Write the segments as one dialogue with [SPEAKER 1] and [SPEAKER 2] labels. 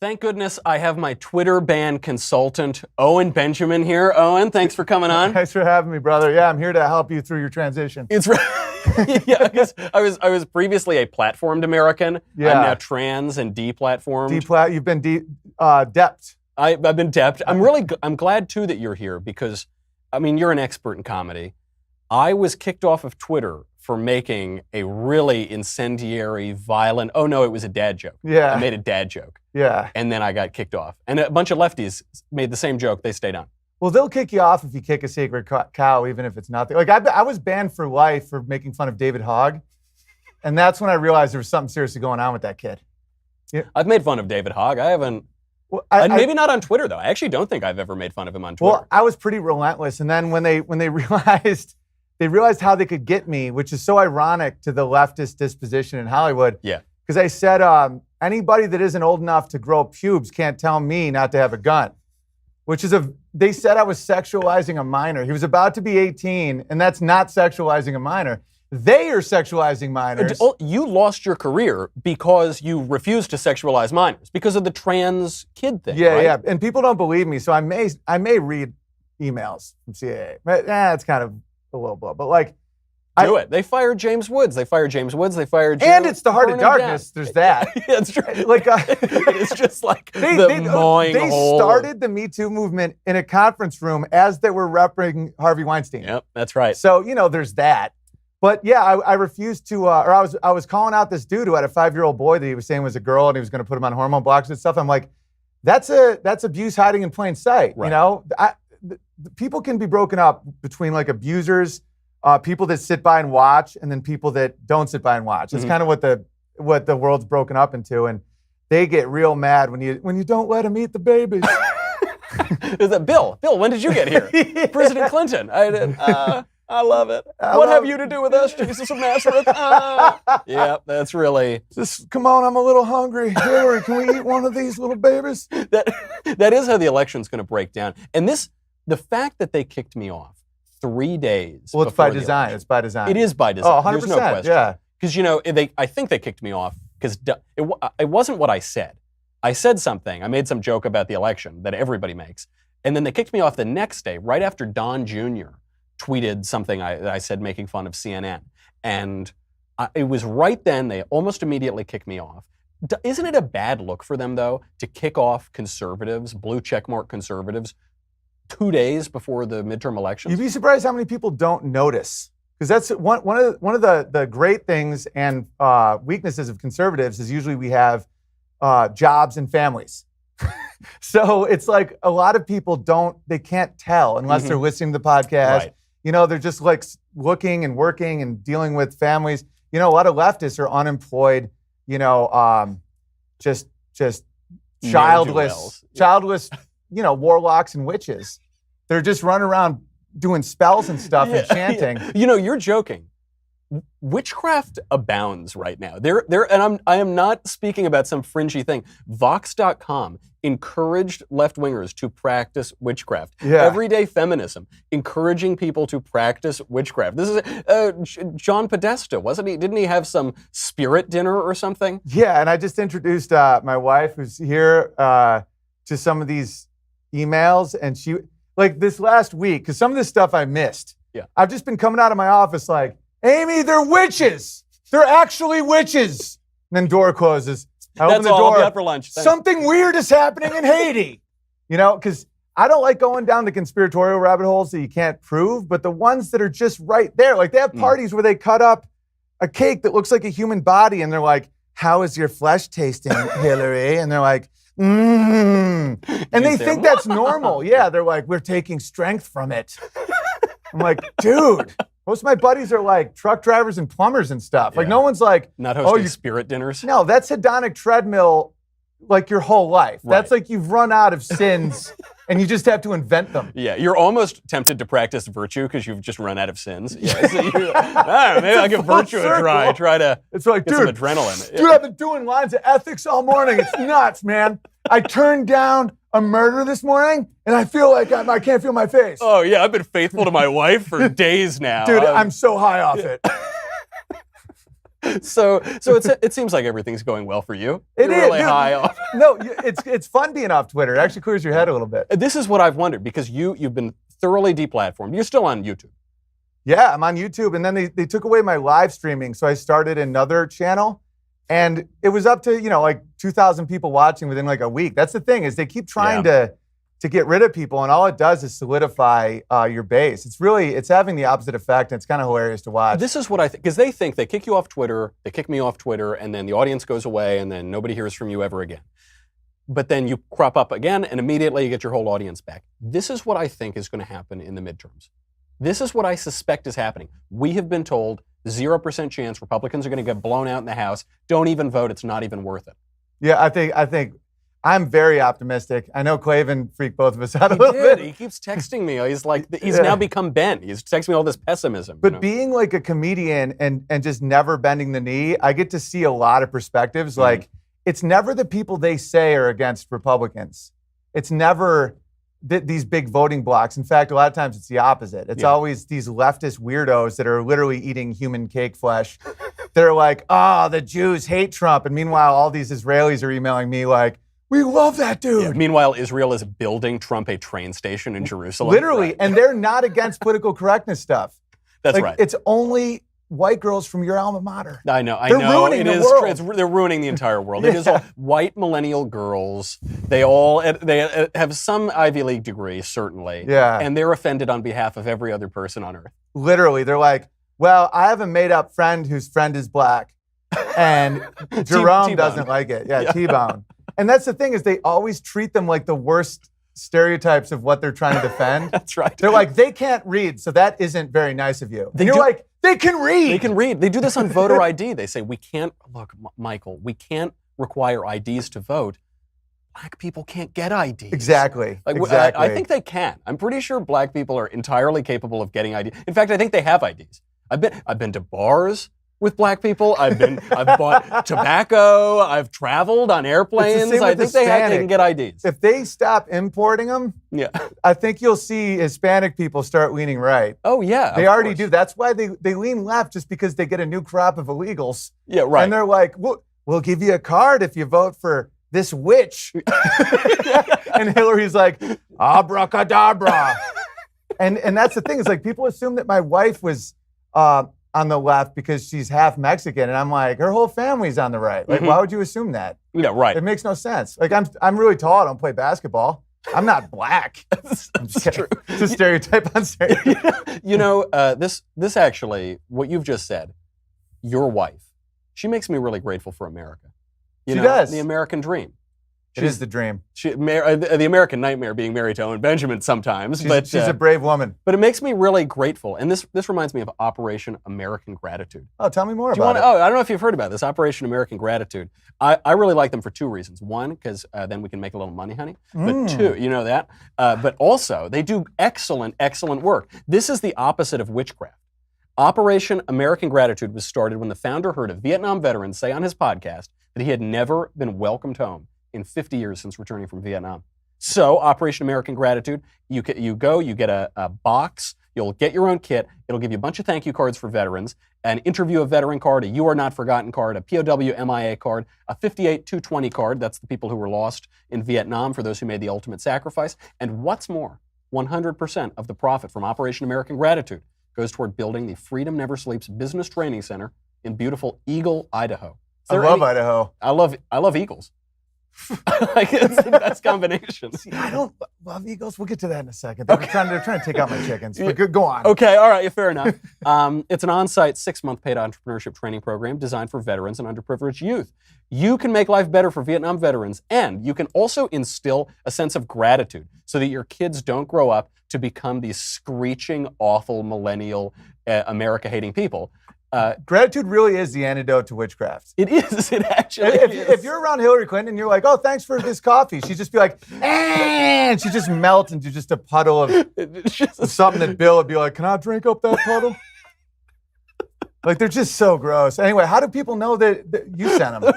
[SPEAKER 1] Thank goodness I have my Twitter ban consultant, Owen Benjamin here. Owen, thanks for coming on.
[SPEAKER 2] Thanks for having me, brother. Yeah, I'm here to help you through your transition.
[SPEAKER 1] It's yeah, because I was previously a platformed American.
[SPEAKER 2] Yeah.
[SPEAKER 1] I'm now trans and deplatformed.
[SPEAKER 2] You've been depped.
[SPEAKER 1] I've been depped. I'm glad too that you're here because, I mean, you're an expert in comedy. I was kicked off of Twitter for making a really incendiary, violent, oh no, it was a dad joke.
[SPEAKER 2] Yeah.
[SPEAKER 1] I made a dad joke.
[SPEAKER 2] Yeah.
[SPEAKER 1] And then I got kicked off. And a bunch of lefties made the same joke. They stayed on.
[SPEAKER 2] Well, they'll kick you off if you kick a sacred cow, even if it's nothing. Like, I was banned for life for making fun of David Hogg. And that's when I realized there was something seriously going on with that kid.
[SPEAKER 1] Yeah. I've made fun of David Hogg. I haven't. Well, maybe not on Twitter, though. I actually don't think I've ever made fun of him on Twitter.
[SPEAKER 2] Well, I was pretty relentless. And then when they realized how they could get me, which is so ironic to the leftist disposition in Hollywood.
[SPEAKER 1] Yeah.
[SPEAKER 2] Because I said, anybody that isn't old enough to grow pubes can't tell me not to have a gun. They said I was sexualizing a minor. He was about to be 18, and that's not sexualizing a minor. They are sexualizing minors.
[SPEAKER 1] You lost your career because you refused to sexualize minors, because of the trans kid thing,
[SPEAKER 2] Yeah,
[SPEAKER 1] right?
[SPEAKER 2] yeah. And people don't believe me, so I may read emails from CIA. It's kind of a little blow, but like,
[SPEAKER 1] do it. They fired James Woods. They fired James Woods. They fired Joe.
[SPEAKER 2] And it's the heart of darkness. There's that.
[SPEAKER 1] Yeah, it's true.
[SPEAKER 2] Like,
[SPEAKER 1] it's just like
[SPEAKER 2] they
[SPEAKER 1] hole.
[SPEAKER 2] started the Me Too movement in a conference room as they were repping Harvey Weinstein.
[SPEAKER 1] Yep, that's right.
[SPEAKER 2] So, there's that. But yeah, I refused to, I was calling out this dude who had a 5-year-old boy that he was saying was a girl and he was going to put him on hormone blocks and stuff. I'm like, that's abuse hiding in plain sight.
[SPEAKER 1] Right.
[SPEAKER 2] People can be broken up between like abusers, people that sit by and watch, and then people that don't sit by and watch. It's kind of what the world's broken up into, and they get real mad when you don't let them eat the babies.
[SPEAKER 1] Is that Bill? Bill, when did you get here?
[SPEAKER 2] Yeah.
[SPEAKER 1] President Clinton. I love it. What have you to do with us, Jesus of Nazareth? Yeah, that's really.
[SPEAKER 2] Just come on, I'm a little hungry. Hillary, can we eat one of these little babies?
[SPEAKER 1] That is how the election's going to break down. And the fact that they kicked me off 3 days.
[SPEAKER 2] Well, it's by design. It's by design.
[SPEAKER 1] It is by design.
[SPEAKER 2] Oh, 100%.
[SPEAKER 1] There's no question.
[SPEAKER 2] Yeah.
[SPEAKER 1] Because, I think they kicked me off because it wasn't what I said. I said something. I made some joke about the election that everybody makes. And then they kicked me off the next day, right after Don Jr. tweeted something I said making fun of CNN. And it was right then, they almost immediately kicked me off. Isn't it a bad look for them, though, to kick off conservatives, blue checkmark conservatives, 2 days before the midterm elections?
[SPEAKER 2] You'd be surprised how many people don't notice. Because that's one of the great things and weaknesses of conservatives is usually we have jobs and families. So it's like a lot of people they can't tell unless they're listening to the podcast.
[SPEAKER 1] Right.
[SPEAKER 2] They're just like looking and working and dealing with families. A lot of leftists are unemployed, just childless, warlocks and witches. They're just running around doing spells and stuff and chanting.
[SPEAKER 1] Yeah. You're joking. Witchcraft abounds right now. And I am not speaking about some fringy thing. Vox.com encouraged left-wingers to practice witchcraft.
[SPEAKER 2] Yeah.
[SPEAKER 1] Everyday feminism, encouraging people to practice witchcraft. This is John Podesta, wasn't he? Didn't he have some spirit dinner or something?
[SPEAKER 2] Yeah, and I just introduced my wife, who's here, to some of these emails, and she, like this last week, because some of this stuff I missed.
[SPEAKER 1] Yeah.
[SPEAKER 2] I've just been coming out of my office like, Amy, they're witches. They're actually witches. And then door closes. I open the door.
[SPEAKER 1] I'll be out for lunch. Thanks.
[SPEAKER 2] Something weird is happening in Haiti. Because I don't like going down the conspiratorial rabbit holes that you can't prove, but the ones that are just right there, like they have parties where they cut up a cake that looks like a human body, and they're like, "How is your flesh tasting, Hillary?" And they're like, And they think that's normal. Yeah, they're like, "We're taking strength from it." I'm like, dude. Most of my buddies are like truck drivers and plumbers and stuff. Like no one's like,
[SPEAKER 1] not hosting spirit dinners.
[SPEAKER 2] No, that's hedonic treadmill like your whole life. Right. That's like you've run out of sins and you just have to invent them.
[SPEAKER 1] Yeah, you're almost tempted to practice virtue because you've just run out of sins. Yeah, so maybe I'll give virtue a try. Try to
[SPEAKER 2] it's like,
[SPEAKER 1] get some adrenaline.
[SPEAKER 2] Dude, I've been doing lines of ethics all morning. It's nuts, man. I turned down a murder this morning, and I feel like I can't feel my face.
[SPEAKER 1] Oh, yeah, I've been faithful to my wife for days now.
[SPEAKER 2] Dude, I'm so high off it.
[SPEAKER 1] So it seems like everything's going well for you.
[SPEAKER 2] It
[SPEAKER 1] You're
[SPEAKER 2] is,
[SPEAKER 1] really
[SPEAKER 2] dude.
[SPEAKER 1] high off.
[SPEAKER 2] No, it's fun being off Twitter. It actually clears your head a little bit.
[SPEAKER 1] This is what I've wondered because you've been thoroughly deplatformed. You're still on YouTube.
[SPEAKER 2] Yeah, I'm on YouTube, and then they took away my live streaming, so I started another channel, and it was up to like 2,000 people watching within like a week. That's the thing is they keep trying to get rid of people, and all it does is solidify your base. It's having the opposite effect, and it's kind of hilarious to watch.
[SPEAKER 1] This is what I think, because they think they kick you off Twitter, they kick me off Twitter, and then the audience goes away, and then nobody hears from you ever again. But then you crop up again, and immediately you get your whole audience back. This is what I think is going to happen in the midterms. This is what I suspect is happening. We have been told 0% chance Republicans are going to get blown out in the House. Don't even vote. It's not even worth it.
[SPEAKER 2] Yeah, I think I'm very optimistic. I know Clavin freaked both of us out a little bit.
[SPEAKER 1] He keeps texting me. He's now become Ben. He's texting me all this pessimism.
[SPEAKER 2] But being like a comedian and just never bending the knee, I get to see a lot of perspectives. Mm-hmm. Like, it's never the people they say are against Republicans. It's never these big voting blocks. In fact, a lot of times it's the opposite. It's always these leftist weirdos that are literally eating human cake flesh. They're like, oh, the Jews hate Trump. And meanwhile, all these Israelis are emailing me like, we love that dude.
[SPEAKER 1] Yeah. Meanwhile, Israel is building Trump a train station in Jerusalem.
[SPEAKER 2] Literally.
[SPEAKER 1] Right.
[SPEAKER 2] And they're not against political correctness stuff.
[SPEAKER 1] That's right.
[SPEAKER 2] It's only white girls from your alma mater.
[SPEAKER 1] I know.
[SPEAKER 2] They're ruining the world.
[SPEAKER 1] They're ruining the entire world. It is all white millennial girls. They have some Ivy League degree, certainly.
[SPEAKER 2] Yeah.
[SPEAKER 1] And they're offended on behalf of every other person on earth.
[SPEAKER 2] Literally. They're like, well, I have a made-up friend whose friend is black. And Jerome doesn't like it. Yeah, T-Bone. And that's the thing is they always treat them like the worst stereotypes of what they're trying to defend.
[SPEAKER 1] That's right.
[SPEAKER 2] They're like, they can't read, so that isn't very nice of you. And you're like, they can read.
[SPEAKER 1] They can read. They do this on voter ID. They say, Michael, we can't require IDs to vote. Black people can't get IDs.
[SPEAKER 2] Exactly.
[SPEAKER 1] I think they can. I'm pretty sure black people are entirely capable of getting IDs. In fact, I think they have IDs. I've been to bars with black people. I've bought tobacco. I've traveled on airplanes. I think they can get IDs.
[SPEAKER 2] If they stop importing them, I think you'll see Hispanic people start leaning right.
[SPEAKER 1] Oh yeah,
[SPEAKER 2] they already do. That's why they lean left, just because they get a new crop of illegals.
[SPEAKER 1] Yeah, right.
[SPEAKER 2] And they're like, we'll give you a card if you vote for this witch. And Hillary's like, abracadabra. And that's the thing is like people assume that my wife was on the left because she's half Mexican, and I'm like, her whole family's on the right. Like, why would you assume that?
[SPEAKER 1] Yeah, right.
[SPEAKER 2] It makes no sense. Like, I'm really tall. I don't play basketball. I'm not black.
[SPEAKER 1] That's true.
[SPEAKER 2] It's a stereotype on stereotype.
[SPEAKER 1] This actually, what you've just said, your wife, she makes me really grateful for America.
[SPEAKER 2] She does.
[SPEAKER 1] The American dream.
[SPEAKER 2] It is the dream.
[SPEAKER 1] The American nightmare being married to Owen Benjamin sometimes.
[SPEAKER 2] She's a brave woman.
[SPEAKER 1] But it makes me really grateful. And this reminds me of Operation American Gratitude.
[SPEAKER 2] Oh, tell me more about it.
[SPEAKER 1] I don't know if you've heard about this, Operation American Gratitude. I really like them for two reasons. One, because then we can make a little money, honey. But two, you know that. But also, they do excellent, excellent work. This is the opposite of witchcraft. Operation American Gratitude was started when the founder heard a Vietnam veteran say on his podcast that he had never been welcomed home in 50 years since returning from Vietnam. So, Operation American Gratitude, you go, you get a box, you'll get your own kit, it'll give you a bunch of thank you cards for veterans, an interview a veteran card, a You Are Not Forgotten card, a POW MIA card, a 58-220 card, that's the people who were lost in Vietnam for those who made the ultimate sacrifice, and what's more, 100% of the profit from Operation American Gratitude goes toward building the Freedom Never Sleeps Business Training Center in beautiful Eagle, Idaho.
[SPEAKER 2] I love Idaho.
[SPEAKER 1] I love eagles. Like it's the best combination.
[SPEAKER 2] See, I don't love eagles. We'll get to that in a second. They're trying to take out my chickens. But go on.
[SPEAKER 1] Okay, all right, fair enough. It's an on-site 6-month paid entrepreneurship training program designed for veterans and underprivileged youth. You can make life better for Vietnam veterans, and you can also instill a sense of gratitude so that your kids don't grow up to become these screeching, awful, millennial, America-hating people.
[SPEAKER 2] Gratitude really is the antidote to witchcraft.
[SPEAKER 1] It is. It actually is.
[SPEAKER 2] If you're around Hillary Clinton and you're like, oh, thanks for this coffee, she'd just be like, and she'd just melt into just a puddle of something that Bill would be like, can I drink up that puddle? Like, they're just so gross. Anyway, how do people know that you sent them?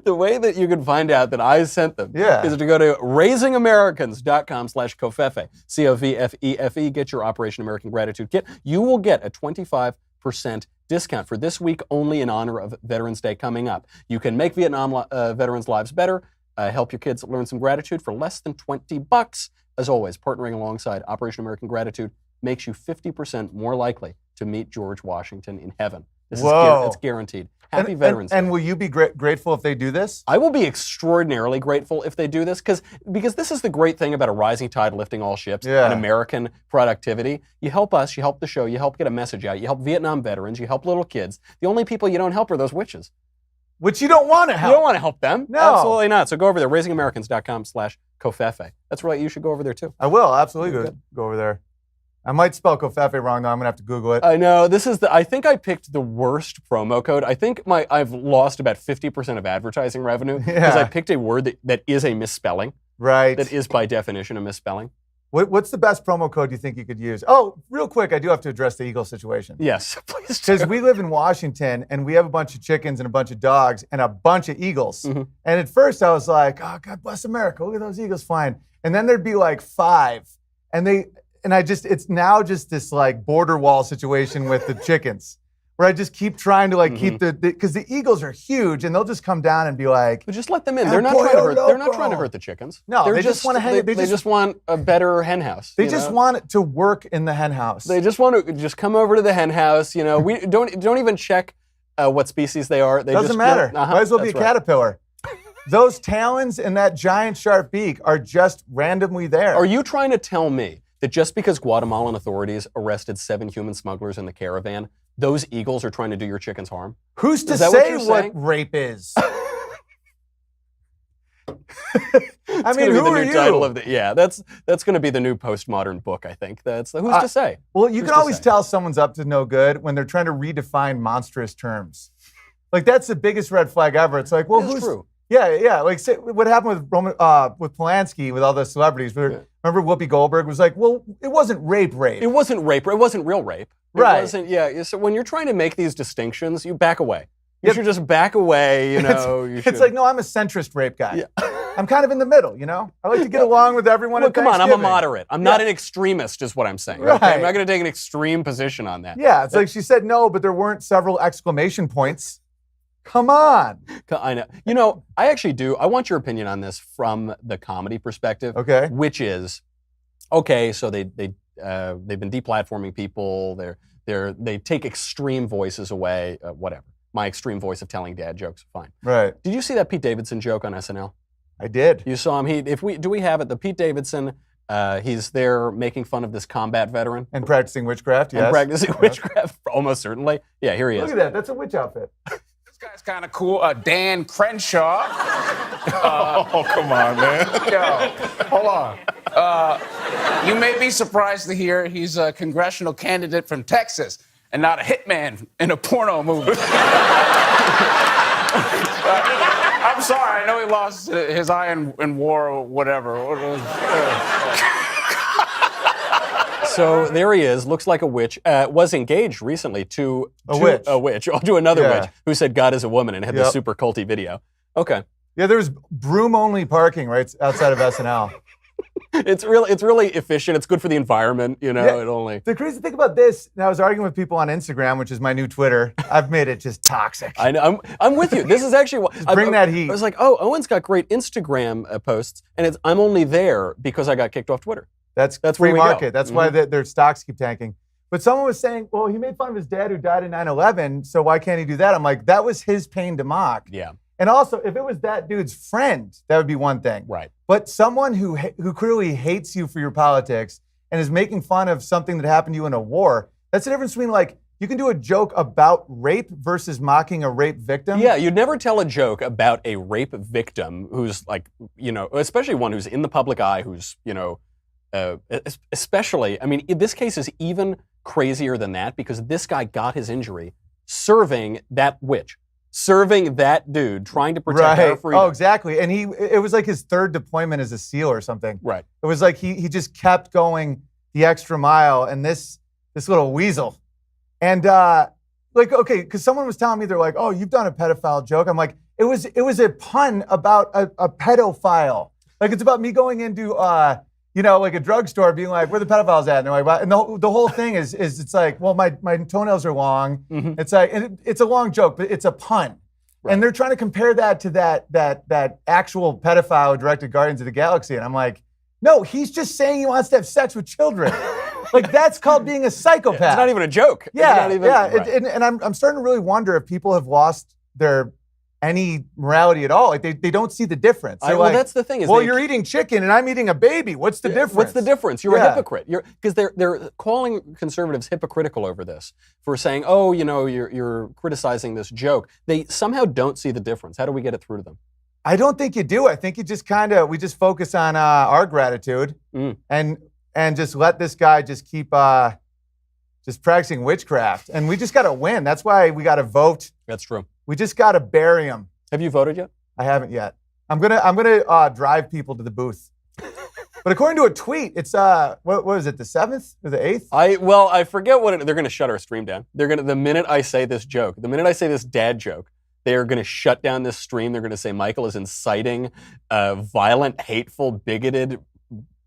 [SPEAKER 1] The way that you can find out that I sent them is to go to raisingamericans.com/covfefe, COVFEFE, get your Operation American Gratitude Kit. You will get a 25% 50% discount for this week only in honor of Veterans Day coming up. You can make Vietnam veterans' lives better, help your kids learn some gratitude for less than $20. As always, partnering alongside Operation American Gratitude makes you 50% more likely to meet George Washington in heaven. This it's guaranteed. Happy Veterans Day.
[SPEAKER 2] And will you be grateful if they do this?
[SPEAKER 1] I will be extraordinarily grateful if they do this because this is the great thing about a rising tide lifting all ships and American productivity. You help us, you help the show, you help get a message out, you help Vietnam veterans, you help little kids. The only people you don't help are those witches.
[SPEAKER 2] Which you don't want to help.
[SPEAKER 1] You don't want to help them.
[SPEAKER 2] No.
[SPEAKER 1] Absolutely not. So go over there, raisingamericans.com/Covfefe. That's right, you should go over there too.
[SPEAKER 2] I will, absolutely go over there. I might spell Covfefe wrong, though. I'm going to have to Google it.
[SPEAKER 1] I know. I think I picked the worst promo code. I think I've lost about 50% of advertising revenue because I picked a word that is a misspelling.
[SPEAKER 2] Right.
[SPEAKER 1] That is by definition a misspelling.
[SPEAKER 2] What's the best promo code you think you could use? Oh, real quick, I do have to address the Eagle situation.
[SPEAKER 1] Yes, please do.
[SPEAKER 2] Because we live in Washington, and we have a bunch of chickens and a bunch of dogs and a bunch of eagles. Mm-hmm. And at first I was like, oh, God bless America. Look at those eagles flying. And then there'd be like 5. It's now just this like border wall situation with the chickens where I just keep trying to keep because the eagles are huge and they'll just come down and be like,
[SPEAKER 1] but just let them in. They're not trying to hurt the chickens.
[SPEAKER 2] No, they just want to hang.
[SPEAKER 1] They just want a better hen house.
[SPEAKER 2] They just want it to work in the hen house.
[SPEAKER 1] They just want to just come over to the hen house. We don't even check what species they are.
[SPEAKER 2] Doesn't matter. Might as well be a caterpillar. Those talons and that giant sharp beak are just randomly there.
[SPEAKER 1] Are you trying to tell me that just because Guatemalan authorities arrested 7 human smugglers in the caravan, those eagles are trying to do your chickens harm?
[SPEAKER 2] Who's to say what rape is? I mean, who are you?
[SPEAKER 1] That's going to be the new postmodern book, I think. Who's to say?
[SPEAKER 2] Well, you can always tell someone's up to no good when they're trying to redefine monstrous terms. Like, that's the biggest red flag ever. It's like, well, who's true? Yeah. Like, say, what happened with Polanski with all the celebrities? Remember Whoopi Goldberg was like, well, it wasn't rape.
[SPEAKER 1] It wasn't rape. It wasn't real rape.
[SPEAKER 2] Right.
[SPEAKER 1] It wasn't, yeah. So when you're trying to make these distinctions, you back away. You should just back away,
[SPEAKER 2] It's like, no, I'm a centrist rape guy. Yeah. I'm kind of in the middle, I like to get along with everyone at
[SPEAKER 1] Come on, I'm a moderate. I'm not an extremtremist is what I'm saying.
[SPEAKER 2] Right.
[SPEAKER 1] Okay? I'm not going to take an extreme position on that.
[SPEAKER 2] Yeah, it's like she said no, but there weren't several exclamation points. Come on.
[SPEAKER 1] I know. I actually do. I want your opinion on this from the comedy perspective.
[SPEAKER 2] Okay.
[SPEAKER 1] Which is, okay, so they've been deplatforming people. They take extreme voices away. Whatever. My extreme voice of telling dad jokes, fine.
[SPEAKER 2] Right.
[SPEAKER 1] Did you see that Pete Davidson joke on SNL?
[SPEAKER 2] I did.
[SPEAKER 1] You saw him. Do we have it? The Pete Davidson. He's there making fun of this combat veteran
[SPEAKER 2] and practicing witchcraft. Yes.
[SPEAKER 1] And practicing witchcraft, almost certainly. Yeah, here he is.
[SPEAKER 2] Look at that. That's a witch outfit.
[SPEAKER 3] This guy's kind of cool. Dan Crenshaw.
[SPEAKER 4] Oh, come on, man.
[SPEAKER 3] Yo, hold on. You may be surprised to hear he's a congressional candidate from Texas and not a hitman in a porno movie. I'm sorry. I know he lost his eye in war or whatever.
[SPEAKER 1] So there he is, looks like a witch, was engaged recently to another witch who said God is a woman and had this super culty video. Okay.
[SPEAKER 2] Yeah, there's broom-only parking right outside of SNL.
[SPEAKER 1] It's really efficient. It's good for the environment,
[SPEAKER 2] The crazy thing about this, and I was arguing with people on Instagram, which is my new Twitter. I've made it just toxic.
[SPEAKER 1] I know. I'm with you. This is actually what
[SPEAKER 2] bring that heat.
[SPEAKER 1] I was like, oh, Owen's got great Instagram posts, and I'm only there because I got kicked off Twitter.
[SPEAKER 2] That's free market. That's why their stocks keep tanking. But someone was saying, well, he made fun of his dad who died in 9/11, so why can't he do that? I'm like, that was his pain to mock.
[SPEAKER 1] Yeah.
[SPEAKER 2] And also, if it was that dude's friend, that would be one thing.
[SPEAKER 1] Right.
[SPEAKER 2] But someone who clearly hates you for your politics and is making fun of something that happened to you in a war, that's the difference between, like, you can do a joke about rape versus mocking a rape victim.
[SPEAKER 1] Yeah, you'd never tell a joke about a rape victim who's, like, especially one who's in the public eye, who's, especially, I mean, this case is even crazier than that because this guy got his injury serving that witch. Serving that dude, trying to protect our freedom.
[SPEAKER 2] Oh, exactly. And it was like his 3rd deployment as a SEAL or something.
[SPEAKER 1] Right.
[SPEAKER 2] It was like he just kept going the extra mile, and this little weasel. And because someone was telling me, they're like, oh, you've done a pedophile joke. I'm like, it was a pun about a pedophile. Like, it's about me going into like a drugstore being like, where the pedophiles at? And they're like, "What?" And the whole thing is it's like, well, my toenails are long.
[SPEAKER 1] Mm-hmm.
[SPEAKER 2] It's like, and it's a long joke, but it's a pun.
[SPEAKER 1] Right.
[SPEAKER 2] And they're trying to compare that to that actual pedophile who directed Guardians of the Galaxy. And I'm like, no, he's just saying he wants to have sex with children. Like, that's called being a psychopath.
[SPEAKER 1] It's not even a joke.
[SPEAKER 2] Yeah,
[SPEAKER 1] It's not even, right.
[SPEAKER 2] And I'm starting to really wonder if people have lost any morality at all. Like, they don't see the difference. They're
[SPEAKER 1] Well,
[SPEAKER 2] like,
[SPEAKER 1] that's the thing. Is
[SPEAKER 2] well, you're eating chicken and I'm eating a baby. What's the difference?
[SPEAKER 1] What's the difference? You're a
[SPEAKER 2] Yeah.
[SPEAKER 1] hypocrite. Because they're calling conservatives hypocritical over this for saying, oh, you're criticizing this joke. They somehow don't see the difference. How do we get it through to them?
[SPEAKER 2] I don't think you do. I think you just we just focus on our gratitude and just let this guy just keep just practicing witchcraft. And we just got to win. That's why we got to vote.
[SPEAKER 1] That's true.
[SPEAKER 2] We just got to bury him.
[SPEAKER 1] Have you voted yet?
[SPEAKER 2] I haven't yet. I'm gonna drive people to the booth. But according to a tweet, it's what is it, the 7th or the 8th?
[SPEAKER 1] I forget they're going to shut our stream down. The minute I say this joke, the minute I say this dad joke, they are going to shut down this stream. They're going to say Michael is inciting violent, hateful, bigoted,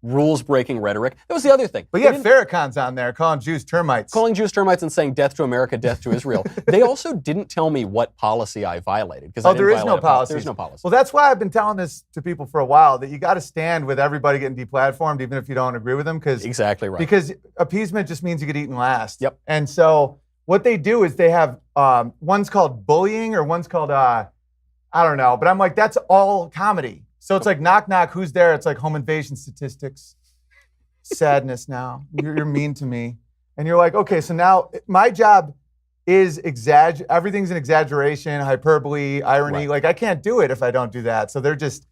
[SPEAKER 1] rules-breaking rhetoric. That was the other thing.
[SPEAKER 2] But yeah, Farrakhan's on there calling Jews termites.
[SPEAKER 1] Calling Jews termites and saying death to America, death to Israel. They also didn't tell me what policy I violated.
[SPEAKER 2] There is no policy.
[SPEAKER 1] There's no policy.
[SPEAKER 2] Well, that's why I've been telling this to people for a while, that you got to stand with everybody getting deplatformed, even if you don't agree with them.
[SPEAKER 1] Exactly right.
[SPEAKER 2] Because appeasement just means you get eaten last.
[SPEAKER 1] Yep.
[SPEAKER 2] And so what they do is they have, one's called bullying or one's called, I don't know. But I'm like, that's all comedy. So it's like, knock, knock, who's there? It's like home invasion statistics. Sadness now. You're mean to me. And you're like, okay, so now my job is everything's an exaggeration, hyperbole, irony.
[SPEAKER 1] Right.
[SPEAKER 2] Like, I can't do it if I don't do that. So they're just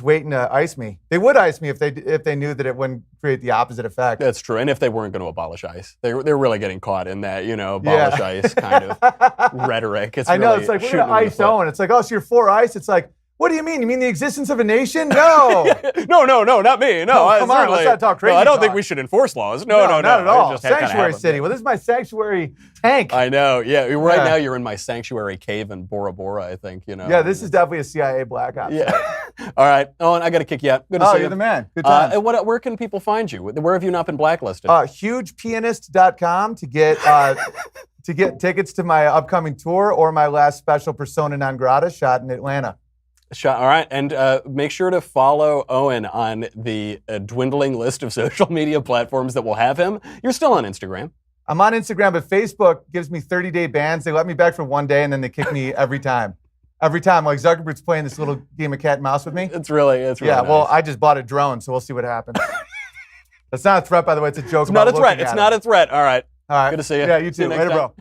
[SPEAKER 2] waiting to ice me. They would ice me if they knew that it wouldn't create the opposite effect.
[SPEAKER 1] That's true. And if they weren't going to abolish ICE, they're really getting caught in that, abolish ICE kind of rhetoric. It's
[SPEAKER 2] I know.
[SPEAKER 1] really
[SPEAKER 2] It's like, we're
[SPEAKER 1] shooting
[SPEAKER 2] going to ice Owen. It's like, oh, so you're for ICE? It's like, what do you mean? You mean the existence of a nation? No.
[SPEAKER 1] No, not me. No,
[SPEAKER 2] come on, let's not talk crazy
[SPEAKER 1] I don't think
[SPEAKER 2] talk.
[SPEAKER 1] we should enforce laws. No.
[SPEAKER 2] Not at all.
[SPEAKER 1] It just kinda
[SPEAKER 2] Sanctuary
[SPEAKER 1] happened.
[SPEAKER 2] city. Well, this is my sanctuary tank.
[SPEAKER 1] I know. Yeah. Right
[SPEAKER 2] Yeah.
[SPEAKER 1] now you're in my sanctuary cave in Bora Bora, I think.
[SPEAKER 2] Yeah, this is definitely a CIA black ops.
[SPEAKER 1] Yeah. All right. Owen, I got to kick you out. Good to see you.
[SPEAKER 2] You're the man. Good times.
[SPEAKER 1] And where can people find you? Where have you not been blacklisted?
[SPEAKER 2] Hugepianist.com to get tickets to my upcoming tour or my last special Persona Non Grata shot in Atlanta.
[SPEAKER 1] All right. And make sure to follow Owen on the dwindling list of social media platforms that will have him. You're still on Instagram.
[SPEAKER 2] I'm on Instagram, but Facebook gives me 30-day bans. They let me back for one day, and then they kick me every time. Every time. Like, Zuckerberg's playing this little game of cat and mouse with me.
[SPEAKER 1] It's really
[SPEAKER 2] yeah,
[SPEAKER 1] nice.
[SPEAKER 2] Well, I just bought a drone, so we'll see what happens. That's not a threat, by the way. It's a joke.
[SPEAKER 1] It's not a threat. It's not a threat. All right.
[SPEAKER 2] All right.
[SPEAKER 1] Good to see you.
[SPEAKER 2] Yeah, you
[SPEAKER 1] See
[SPEAKER 2] too.
[SPEAKER 1] next
[SPEAKER 2] Later,
[SPEAKER 1] time.
[SPEAKER 2] bro.